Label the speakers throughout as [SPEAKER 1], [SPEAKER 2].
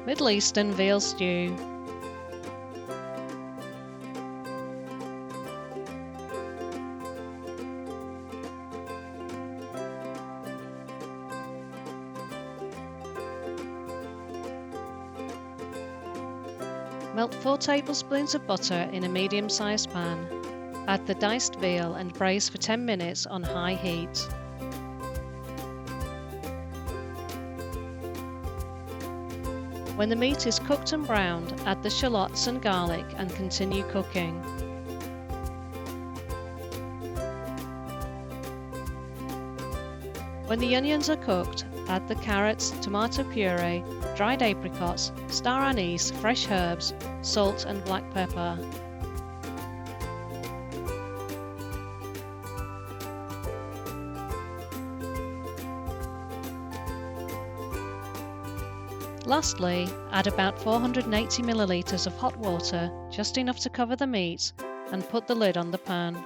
[SPEAKER 1] Middle Eastern veal stew. Melt 4 tablespoons of butter in a medium-sized pan. Add the diced veal and braise for 10 minutes on high heat. When the meat is cooked and browned, add the shallots and garlic and continue cooking. When the onions are cooked, add the carrots, tomato puree, dried apricots, star anise, fresh herbs, salt and black pepper. Lastly, add about 480 milliliters of hot water, just enough to cover the meat, and put the lid on the pan.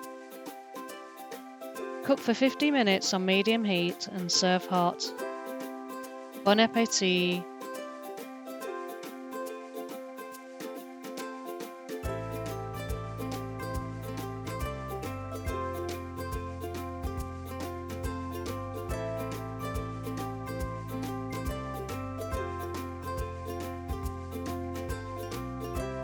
[SPEAKER 1] Cook for 50 minutes on medium heat and serve hot. Bon appétit!